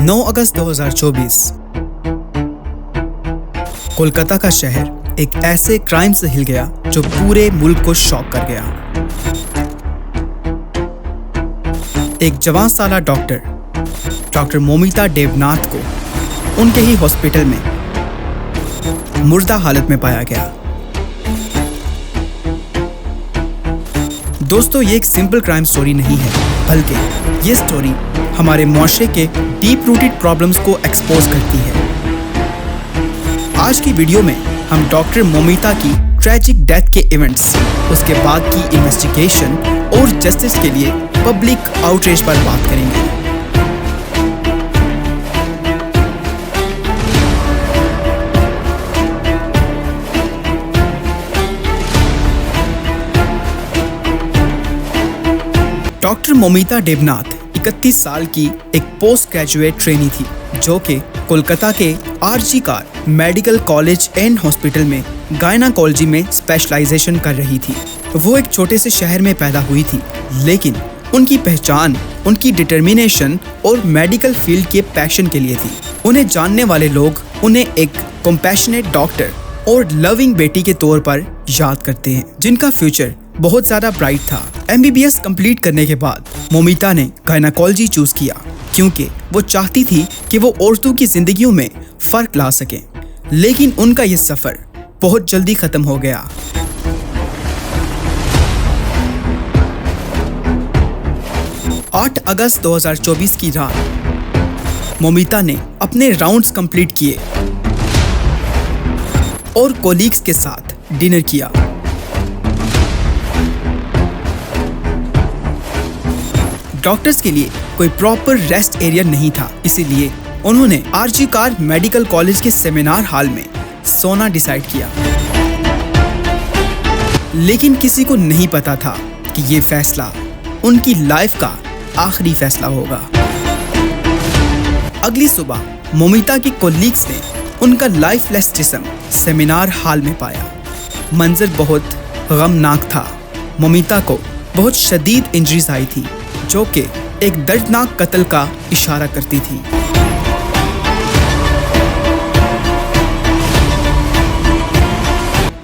9 अगस्त 2024 कोलकाता का शहर एक ऐसे क्राइम से हिल गया जो पूरे मुल्क को शॉक कर गया। एक जवान साला डॉक्टर मोमिता देवनाथ को उनके ही हॉस्पिटल में मुर्दा हालत में पाया गया। दोस्तों, ये एक सिंपल क्राइम स्टोरी नहीं है, बल्कि ये स्टोरी हमारे मुआशरे के डीप रूटेड प्रॉब्लम्स को एक्सपोज करती है। आज की वीडियो में हम डॉक्टर मोमिता की ट्रैजिक डेथ के इवेंट्स, उसके बाद की इन्वेस्टिगेशन और जस्टिस के लिए पब्लिक आउटरीच पर बात करेंगे। डॉक्टर मोमिता देवनाथ 31 साल की एक पोस्ट ग्रेजुएट ट्रेनी थी जो कि कोलकाता के RG Kar medical college and hospital में गायनाकोलॉजी में स्पेशलाइजेशन कर रही थी। वो एक छोटे से शहर में पैदा हुई थी, लेकिन उनकी पहचान उनकी डिटर्मिनेशन और मेडिकल फील्ड के पैशन के लिए थी। उन्हें जानने वाले लोग उन्हें एक कंपैशनेट डॉक्टर और लविंग बेटी के तौर पर याद करते हैं, जिनका फ्यूचर बहुत ज्यादा ब्राइट था। MBBS कंप्लीट करने के बाद मोमिता ने गायनाकोलॉजी चूज किया क्योंकि वो चाहती थी कि वो औरतों की जिंदगियों में फर्क ला सके, लेकिन उनका ये सफर बहुत जल्दी खत्म हो गया। अगस्त 2024 की रात मोमिता ने अपने राउंड्स कंप्लीट किए और कोलीग्स के साथ डिनर किया। डॉक्टर्स के लिए कोई प्रॉपर रेस्ट एरिया नहीं था, इसीलिए उन्होंने आरजी कार मेडिकल कॉलेज के सेमिनार हॉल में सोना डिसाइड किया। लेकिन किसी को नहीं पता था कि ये फैसला उनकी लाइफ का आखिरी फैसला होगा। अगली सुबह मोमिता की कोलीग्स ने उनका लाइफलेस जिस्म सेमिनार हॉल में पाया। मंजर बहुत गमनाक था। मोमिता को बहुत शदीद इंजरीज आई थी जो कि एक दर्दनाक कत्ल का इशारा करती थी।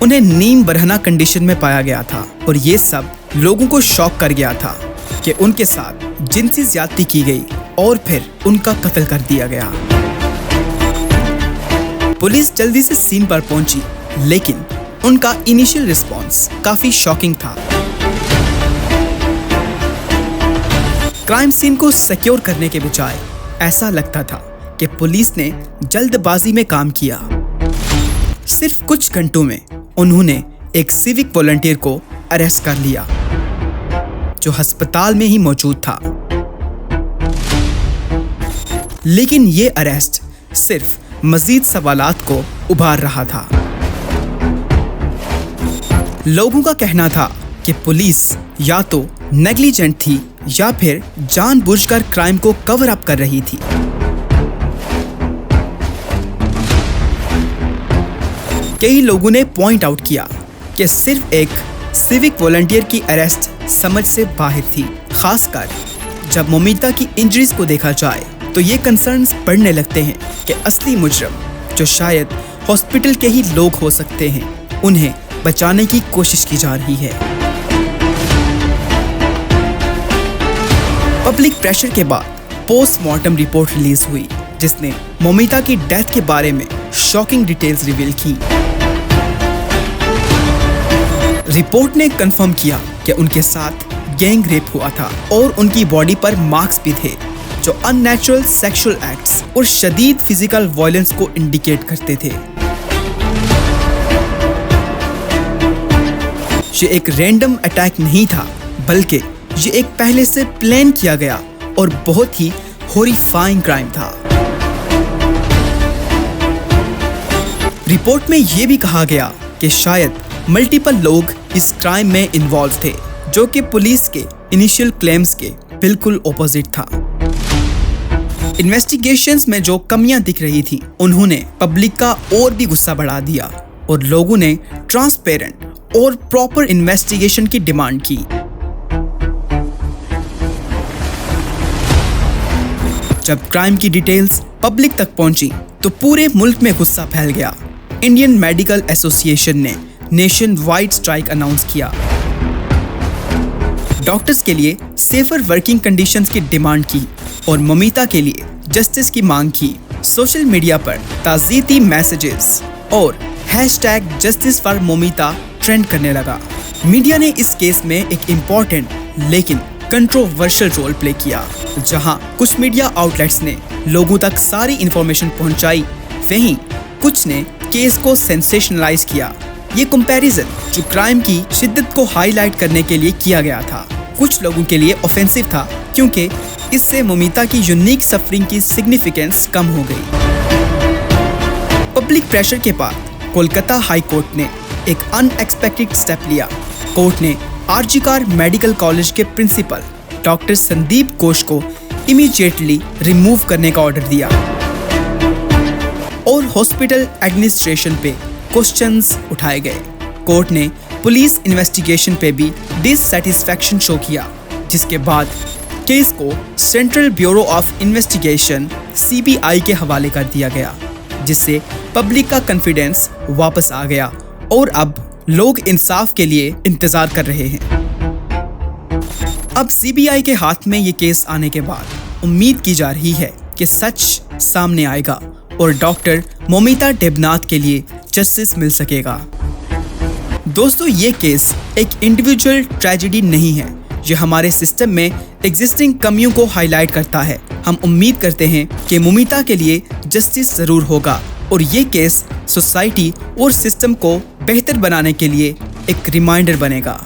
उन्हें नीम बरहना कंडीशन में पाया गया था और ये सब लोगों को शॉक कर गया था कि उनके साथ जिनसी ज्यादती की गई और फिर उनका कत्ल कर दिया गया। पुलिस जल्दी से सीन पर पहुंची, लेकिन उनका इनिशियल रिस्पॉन्स काफी शॉकिंग था। क्राइम सीन को सिक्योर करने के बजाय ऐसा लगता था कि पुलिस ने जल्दबाजी में काम किया। सिर्फ कुछ घंटों में उन्होंने एक सिविक वॉलंटियर को अरेस्ट कर लिया जो अस्पताल में ही मौजूद था। लेकिन ये अरेस्ट सिर्फ मजीद सवालात को उभार रहा था। लोगों का कहना था कि पुलिस या तो नेग्लिजेंट थी या फिर जानबूझकर क्राइम को कवर अप कर रही थी। कई लोगों ने पॉइंट आउट किया कि सिर्फ एक सिविक वॉलंटियर की अरेस्ट समझ से बाहर थी। खासकर जब मोमिता की इंजरीज को देखा जाए तो ये कंसर्न्स बढ़ने लगते हैं कि असली मुजरम, जो शायद हॉस्पिटल के ही लोग हो सकते हैं, उन्हें बचाने की कोशिश की जा रही है। पब्लिक प्रेशर के बाद पोस्टमार्टम रिपोर्ट रिलीज हुई जिसने मोमिता की डेथ के बारे में शॉकिंग डिटेल्स रिवील की। रिपोर्ट ने कंफर्म किया कि उनके साथ गैंग रेप हुआ था और उनकी बॉडी पर मार्क्स भी थे जो अननेचुरल सेक्सुअल एक्ट्स और शदीद फिजिकल वायलेंस को इंडिकेट करते थे। ये एक रैंडम अटैक नहीं था, बल्कि ये एक पहले से प्लान किया गया और बहुत ही हॉरिफाइंग क्राइम था। रिपोर्ट में यह भी कहा गया कि शायद मल्टीपल लोग इस क्राइम में इन्वॉल्व थे, जो कि पुलिस के इनिशियल क्लेम्स के बिल्कुल ऑपोजिट था। इन्वेस्टिगेशंस में जो कमियां दिख रही थी, उन्होंने पब्लिक का और भी गुस्सा बढ़ा दिया और लोगों ने ट्रांसपेरेंट और प्रॉपर इन्वेस्टिगेशन की डिमांड की। जब क्राइम की डिटेल्स पब्लिक तक पहुंची तो पूरे मुल्क में गुस्सा फैल गया। इंडियन मेडिकल एसोसिएशन ने नेशन वाइड स्ट्राइक अनाउंस किया, डॉक्टर्स के लिए सेफर वर्किंग कंडीशंस की डिमांड की और ममिता के लिए जस्टिस की मांग की। सोशल मीडिया पर ताज़ीती मैसेजेस और #जस्टिस फॉर मोमिता ट्रेंड करने लगा। मीडिया ने इस केस में एक इम्पॉर्टेंट लेकिन कंट्रोवर्शियल रोल प्ले किया। जहां कुछ मीडिया आउटलेट्स ने लोगों तक सारी इंफॉर्मेशन पहुंचाई, वहीं कुछ ने केस को सेंसेशनलाइज किया। ये कंपैरिजन जो क्राइम की शिद्दत को हाईलाइट करने के लिए किया गया था, कुछ लोगों के लिए ऑफेंसिव था क्योंकि इससे मोमिता की यूनिक सफरिंग की सिग्निफिकेंस कम हो गई। पब्लिक प्रेशर के बाद कोलकाता हाई कोर्ट ने एक अनएक्सपेक्टेड स्टेप लिया। कोर्ट ने आरजी कार मेडिकल कॉलेज के प्रिंसिपल डॉक्टर संदीप घोष को इमीडिएटली रिमूव करने का ऑर्डर दिया और हॉस्पिटल एडमिनिस्ट्रेशन पे क्वेश्चंस उठाए गए। कोर्ट ने पुलिस इन्वेस्टिगेशन पे भी डिससैटिस्फैक्शन शो किया, जिसके बाद केस को central bureau of investigation (CBI) के हवाले कर दिया गया, जिससे पब्लिक का कॉन्फिडेंस वापस आ गया और अब लोग इंसाफ के लिए इंतजार कर रहे हैं। अब CBI के हाथ में ये केस आने के बाद उम्मीद की जा रही है कि सच सामने आएगा और डॉक्टर मोमिता देबनाथ के लिए जस्टिस मिल सकेगा। दोस्तों, ये केस एक इंडिविजुअल ट्रेजेडी नहीं है, ये हमारे सिस्टम में एग्जिस्टिंग कमियों को हाईलाइट करता है। हम उम्मीद करते हैं कि मोमिता के लिए जस्टिस जरूर होगा और ये केस सोसाइटी और सिस्टम को बेहतर बनाने के लिए एक रिमाइंडर बनेगा।